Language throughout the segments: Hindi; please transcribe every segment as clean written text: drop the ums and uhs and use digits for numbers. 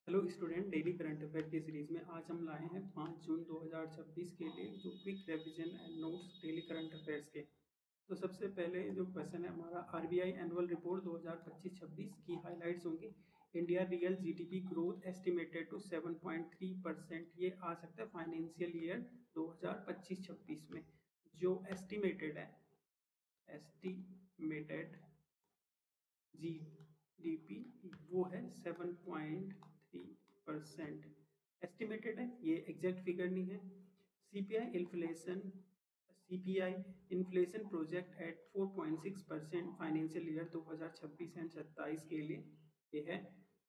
Hello student, daily current affair की सीरीज में आज हम लाए हैं 5 जून 2026 के लिए जो quick revision and notes daily current affairs के। तो सबसे पहले जो क्वेश्चन है हमारा, आरबीआई एनुअल रिपोर्ट 2025-26 की हाइलाइट्स होंगी। India real GDP growth estimated to 7.3%। ये आ सकता है फाइनेंशियल ईयर 2025-26 में। जो एस्टिमेटेड है, एस्टिमेटेड जीडीपी वो है 7.3%। एस्टिमेटेड है, ये एग्जैक्ट फिगर नहीं है। CPI inflation project at 4.6% financial year 2026 and 27 के लिए ये है।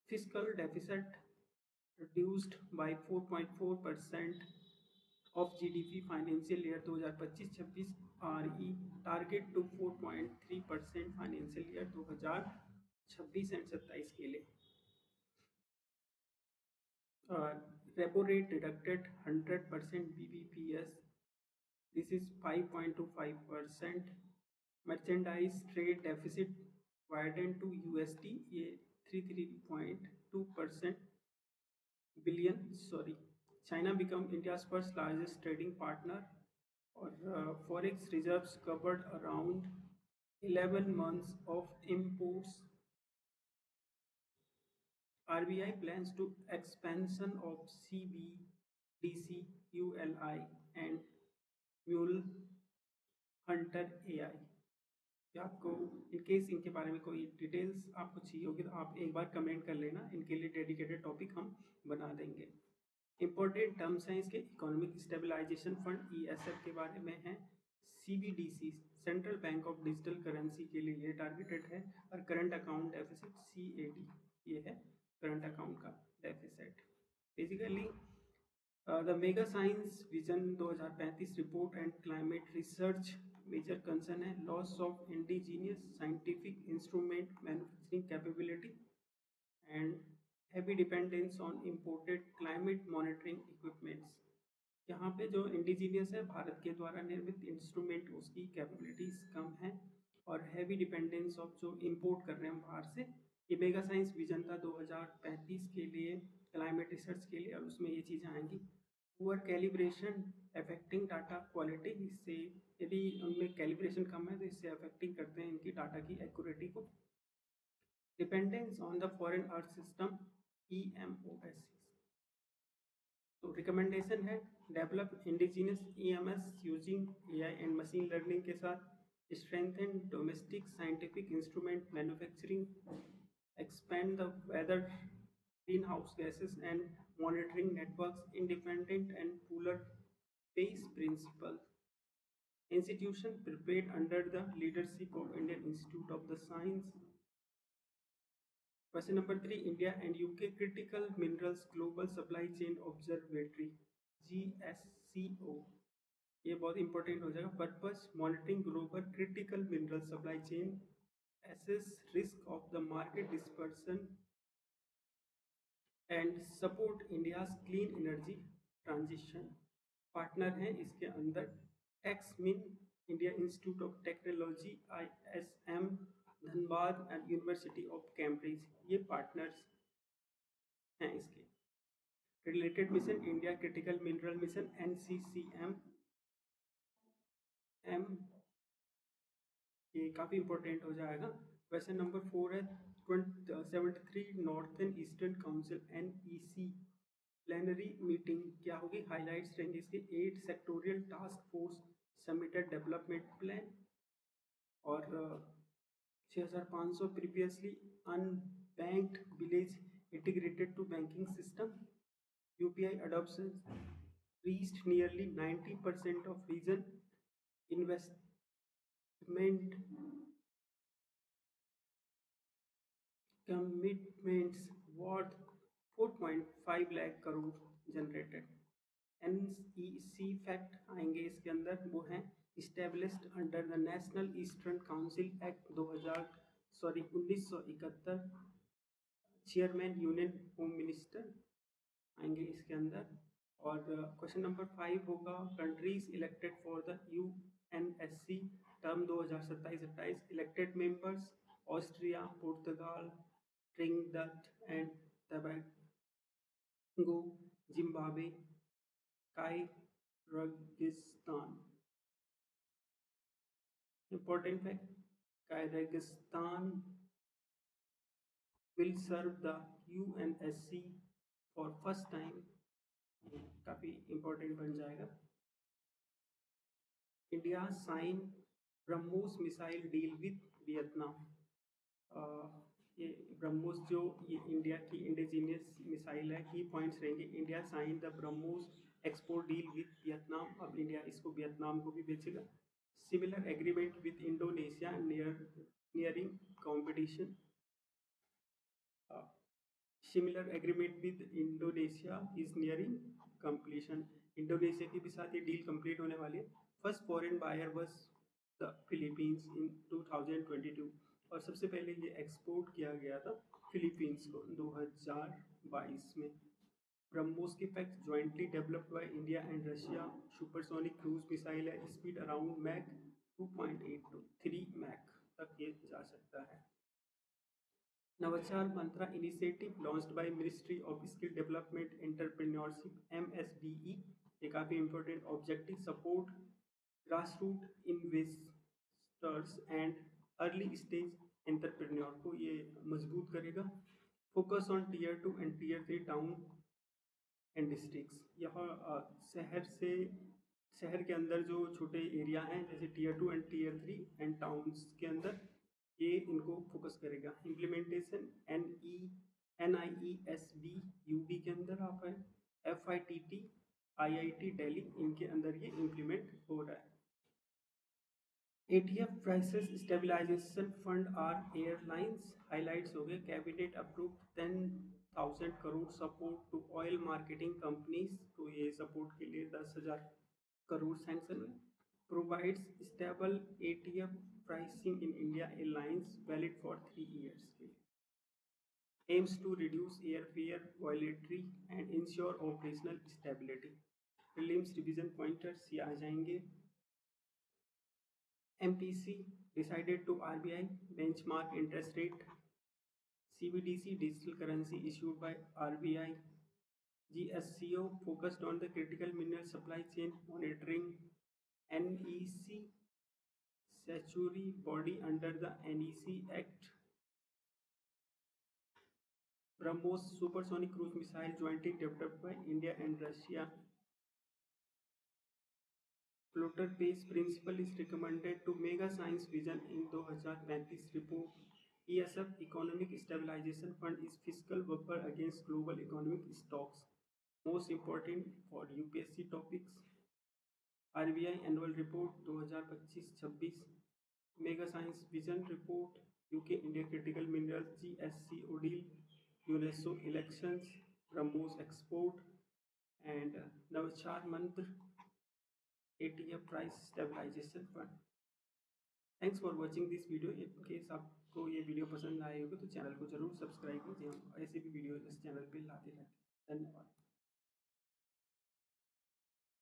Fiscal deficit reduced by 4.4% of GDP financial year 2025-26 RE target to 4.3% financial year 2026 and 27 के लिए। Repo rate deducted 100% BBPS, this is 5.25%। Merchandise trade deficit widen to USD, ये 33.2% billion sorry. China become India's first largest trading partner. और forex reserves covered around 11 months of imports। RBI plans to expansion of CBDC, ULI and Mule Hunter AI। क्या आपको इनकेस इनके बारे में कोई डिटेल्स आपको चाहिए होगी तो आप एक बार कमेंट कर लेना, इनके लिए डेडिकेटेड टॉपिक हम बना देंगे। इंपॉर्टेंट टर्म्स हैं इसके, इकोनॉमिक स्टेबलाइजेशन फंड ESF के बारे में है। CBDC central bank of digital currency के लिए ये टारगेटेड है। और करंट अकाउंट डेफिसिट CAD, ये है करंट अकाउंट का deficit. Basically the mega science vision 2035 report and climate research major concern है loss of indigenous scientific instrument manufacturing capability and heavy dependence on imported climate monitoring equipments. यहाँ पे जो इंडिजीनियस है, भारत के द्वारा निर्मित इंस्ट्रूमेंट, उसकी कैपेबिलिटीज कम है और हैवी डिपेंडेंस ऑफ जो इंपोर्ट कर रहे हैं हम बाहर से। ये मेगा साइंस विजन था 2035 के लिए क्लाइमेट रिसर्च के लिए, और उसमें ये चीज़ें आएंगी। Poor calibration affecting data quality, इससे यदि उनमें कैलिब्रेशन कम है तो इससे अफेक्टिंग करते हैं इनकी डाटा की एक्यूरेटी को। Dependence on the foreign earth system EMOS। तो रिकमेंडेशन है develop indigenous EMS using AI and machine learning के साथ, strengthen domestic scientific instrument manufacturing, expand the weather greenhouse gases and monitoring networks, independent and pooler pace principle। Institution prepared under the leadership of Indian Institute of the Science। Question number 3, India and UK critical minerals global supply chain observatory GSCO। ये बहुत इंपॉर्टेंट हो जाएगा। Purpose monitoring global critical mineral supply chain, assess risk of the market dispersion and support India's clean energy transition. Partner हैं इसके अंदर TEXMIN, India Institute of Technology ISM Dhanbad and University of Cambridge, ये पार्टनर्स हैं इसके। Related mission India critical mineral mission NCCM, ये काफ़ी इंपॉर्टेंट हो जाएगा। क्वेश्चन नंबर 4 है 73 northern eastern council NEC plenary meeting क्या होगी, हाईलाइट्स रहेंगे इसके। 8 sectoral task force submitted development plan, और 6500 previously unbanked village integrated to banking system. UPI adoption reached nearly 90% of region। Investment commitments worth 4.5 lakh crore generated. NEC fact आएंगे इसके अंदर, वो हैं established under the national eastern council act 1971, chairman union home minister आएंगे इसके अंदर। और क्वेश्चन नंबर 5 होगा countries elected for the UNSC term 2027-28। Elected members Austria, Portugal, Trinidad and Tobago. Go, Zimbabwe, Kyrgyzstan. Important fact: Kyrgyzstan will serve the UNSC for first time। काफी important बन जाएगा। India sign BrahMos missile deal with Vietnam. ये ब्रह्मोस जो ये इंडिया की इंडिजीनियस मिसाइल है, की पॉइंट्स रहेंगे। India sign the BrahMos export deal with Vietnam. अब इंडिया इसको वियतनाम को भी बेचेगा। Similar agreement with Indonesia nearing competition. Similar agreement with Indonesia is nearing completion. Indonesia के भी साथ ये डील कंप्लीट होने वाली है। First foreign buyer was the Philippines in 2022। और सबसे पहले ये एक्सपोर्ट किया गया था फिलीपींस को 2022 में। ब्रह्मोस के fact: jointly developed by India and Russia. Supersonic cruise missile है, speed around Mach 2.8 to 3 Mach तक ये जा सकता है। Navachar Mantra initiative launched by ministry of skill development entrepreneurship MSDE। ये काफ़ी important objective: support grass root investors and early stage entrepreneur को ये मजबूत करेगा। Focus on tier 2 and tier 3 town and districts. यहाँ शहर के अंदर जो छोटे एरिया हैं जैसे tier 2 and tier 3 and towns के अंदर ये इनको फोकस करेगा। इम्प्लीमेंटेशन NIESB UD के अंदर आप है, FITT IIT दिल्ली इनके अंदर ये इम्प्लीमेंट हो रहा है। ATF prices stabilisation fund are airlines highlights हो गए। Cabinet approve 10,000 crore support to oil marketing companies. तो ये सपोर्ट के लिए 10,000 करोड़ सैंक्शन है। Provides stable ATF pricing in India Airlines valid for 3 years के लिए। Aims to reduce airfare volatility and ensure operational stability। Prelims revision pointers ये आ जाएंगे। MPC decided to RBI benchmark interest rate। CBDC digital currency issued by RBI। GSCO focused on the critical mineral supply chain monitoring। NEC statutory body under the NEC Act। BrahMos supersonic cruise missile jointly developed by India and Russia। Floater based principle is recommended to mega science vision in 2035 report। ESF economic stabilization fund is fiscal buffer against global economic shocks। Most important for UPSC topics: RBI annual report 2025-26, mega science vision report, UK India critical minerals GSCO deal, UNESCO elections, BrahMos export and Navachar Mantra ATF price stabilization fund. Thanks for watching this video. In case आपको ये वीडियो पसंद आए होगी तो चैनल को जरूर सब्सक्राइब कीजिए। हम ऐसे भी वीडियो इस चैनल पे लाते रहते हैं। धन्यवाद।